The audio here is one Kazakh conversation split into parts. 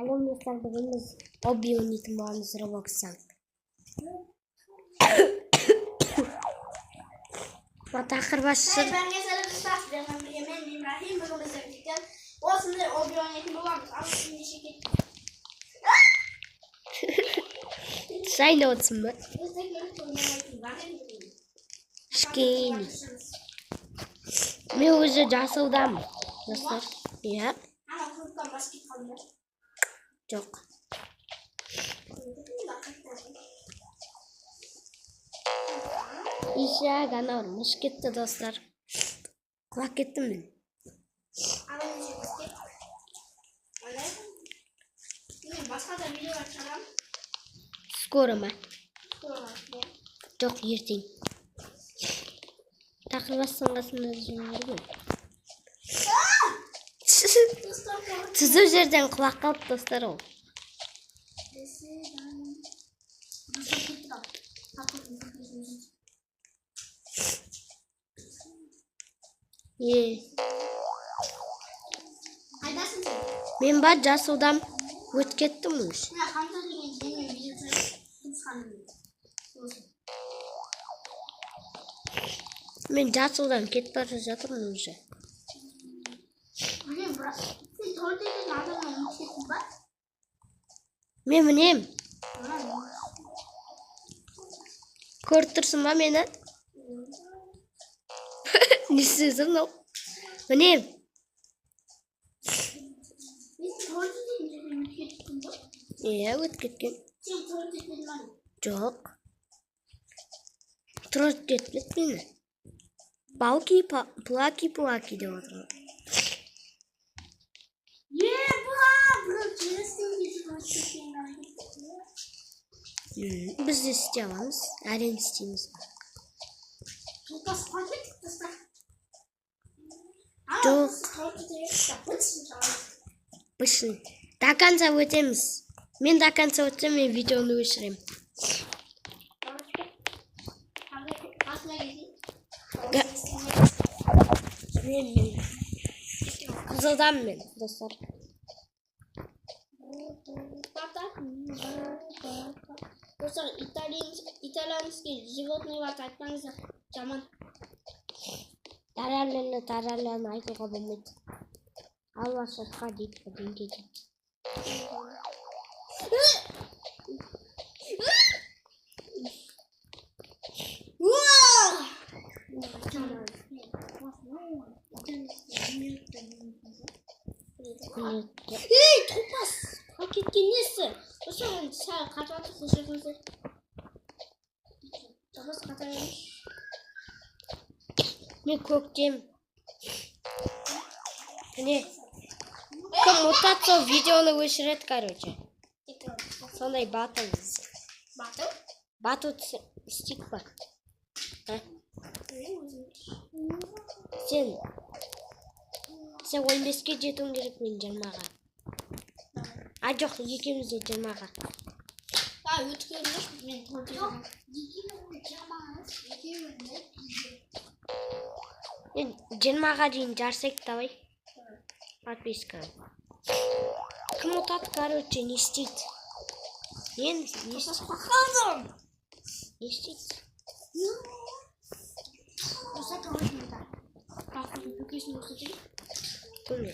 Selam dostlar, bugün biz Hobby oynadım bağımız Robox'tan. Batakır başsın. Ben mesela kısas demem yemen İbrahim bunu mesela olsun diye Hobby oynadım bağımız ama şimdi şirket. Sen ne olsun mu? Şkini. Mi уже жасаудамын достар. Иә. Ama kurttan basket kaldı. Жоқ. İşe gana olmuş gitti dostlar. Kulak gittim ben. Ama ne şey basket? Öyle. Yine başka da video açalım. Скоро ма? Sonra. Жоқ, ертең. Тақыр бассаңғасын өзің Түзу жерден құлақ қалып достар ол. Қайдасың сен? Мен ба жасаудан өтіп кеттім уже. Қамда деген сенің видеосы Мен жасаудан кетіп бара жатырмын уже. Сен тордегі адамға ұмытып ба? Мен мінем. Көріп тұрсың ба мені? Не істесің ол? Мінем. Иә, өтіп кеткен. Сен торд кетпедің ба? Жоқ. Тұрып кетпеді мені. Балки, плаки деп отырмын. Біз де істей аламыз. Әрең істейміз. Жоқ. Бышын. До конца өтеміз. Мен до конца өтсем, мен видеоны өшірем. Мен. Қызылдан мен, достар. Достар, итальянский животный бар айтпаңыздар, жаман. Тараланы айтуға болмайды. Алла шашқа дейді, бірден кетеді. Ей, топас! Кеткен несі? Осыған сәл қатыратып қылшырғыздар. Топас қатырайымыз. Мен көктем. Міне. Кім ұтады сол видеоны өшіреді, короче. Сондай батыл. Батыл? Батыл стик бар. Сен 15-ке жетуің керек, мен 20-ға. Жоқ, екеуміз де 20-ға. Өткеніміз мен тордегі. Мен 20-ға дейін жарсайық, давай. Подписка. Кім ұтады, короче, не істейді? Мен не істейді? Не істейді? Осы тордегі. Бақырдың көкесін өткізейді. Көме.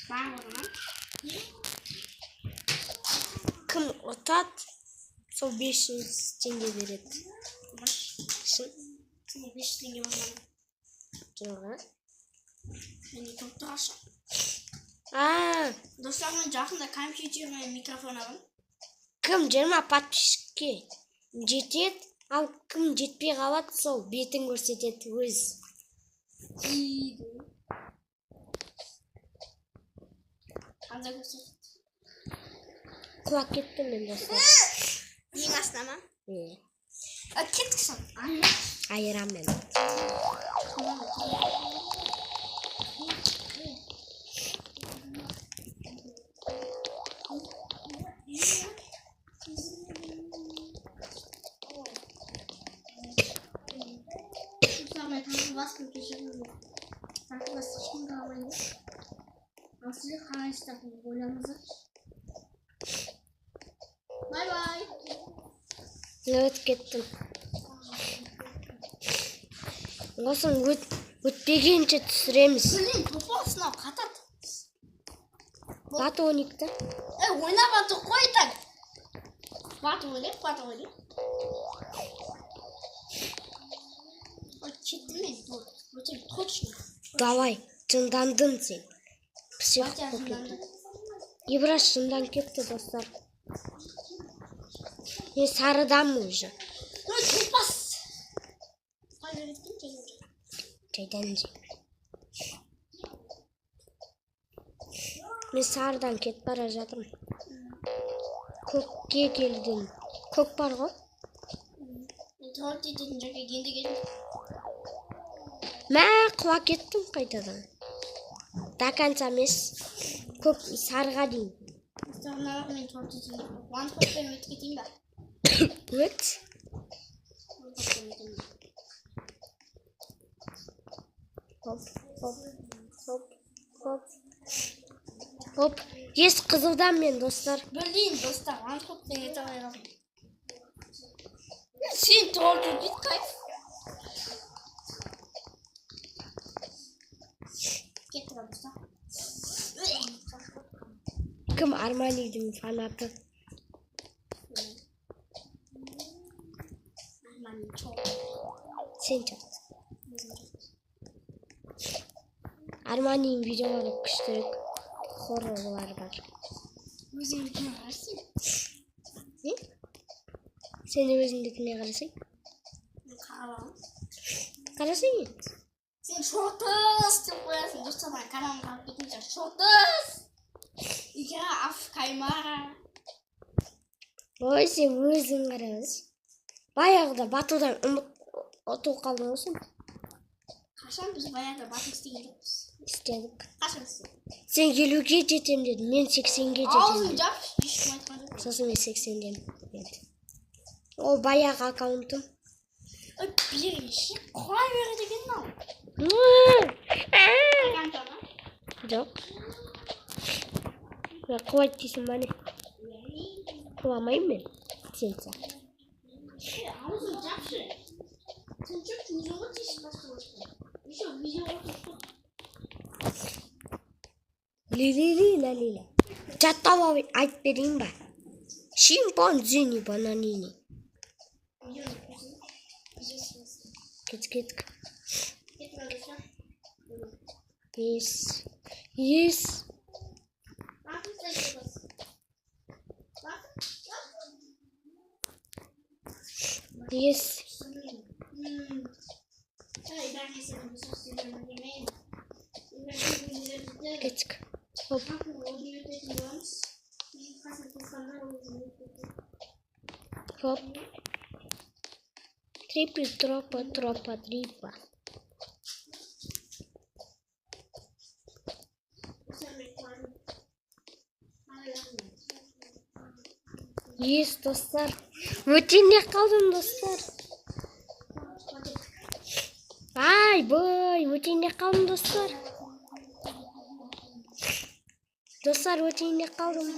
Баң орынан. Кім ұтады, сол 500 теңге береді. Шын? Сене 500 теңге болмады. Жоға. Және топты ашы. Достар, мен жақында компьютер мен микрофон алам. Кім 20 подписчикке жетеді, ал кім жетпей қалады, сол бетін көрсетеді өз. Қандай көрсетеді? Құлақ кетті мен достар. Ең астына ма? Кеткісін. Айырам мен. Басқым кешірім жоқ. Тағы басқа ешкім қаламайды. Ал сіздер қалай істейтін ойлаңыздар. Өтіп кеттім. Осыны өтпегенше түсіреміз. Блин, топал сынау қатады. Баты 12-ті. Ойнап атық қой так. Баты ойнап. Кеттім мен. Өтем точно. Давай, жындандың сен. Батя жынданды. Ибраш жындан кетті, достар. Мен сарыдамын уже. Топас. Қайда кеттің жайдан? Жайдан жай. Мен сарыдан кетіп бара жатырмын. Көкке келдім. Көк бар ғой? Мен туалет ететін жерге енді келдім. Мә, құлап кеттім қайтадан. До конца емес. Көк сарыға дейін. Мұстағыналық мен туалет ететін. One hopпен өтіп кетейін ба? Өт. Хоп. Ес қызылдан мен, достар. Блин, достар, one hopпен өте алайын. Сен туалет етіп қайт. Кетті ба, достар? Кім Арманидың фанаты? Сен чақты. Арманидың видеолары күштірек. Хоррорлар бар. Өзіңдікіне қарасың? Не? Сен өзіңдікіне қарасың? Мен қаралағым. Қарасың ет? Сен шотыс деп қоясың. Достар, мен каналын қарап кетіңше. Шотыс! Игра Афкаймара. Ой, сен өзің қарамыз. Баяғыда батудан ұтып қалдың осың. Қашан біз баяғыда бату істеген жоқпыз? Істедік. Қашан істедік? Сен 50-ге жетем дедің, мен 80-ге жетем Аузын дедім. жап, ешкім айтқан жоқ. Сосын мен 80-ден деді. Ол баяғы аккаунтым. Береші, қалай береді екен мынау? Аккаунтына? Жоқ. Қуайт дейсің ба не? Қуамайым мен. Сен сияқты. Аузын жапшы. Сен жоқ видеоға дейсің басқа басқа. Еще видеоға түсіп. Лили-ли-ла-ли-ла. Жаттап айтып берейін ба? Шимпанзини бананини. Кетік. Yes. Yes. Кетік. Хоп. Хоп. Трипли, тропа, трипа. Ес, достар. Өтінде қалдым, достар. Ай, бой, өтінде қалдым, достар. Достар, өтінде қалдым.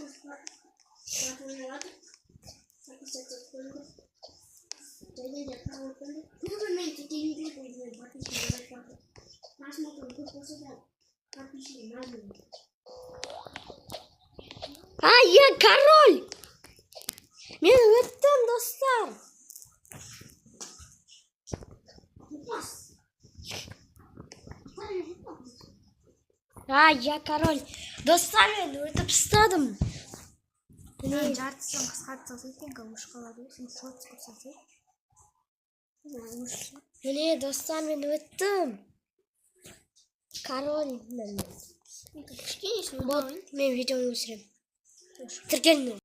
Ай, я король! Мен өттім, достар. Ай, я король. Достар, мен өтіп ұстадым. Жартысын қысқартса екен, көміш қалады. Сен шот қысқартса. Міне, достар, мен өттім. Король мен. Кішкене Мен видеоны өсірем. Тіркелмей.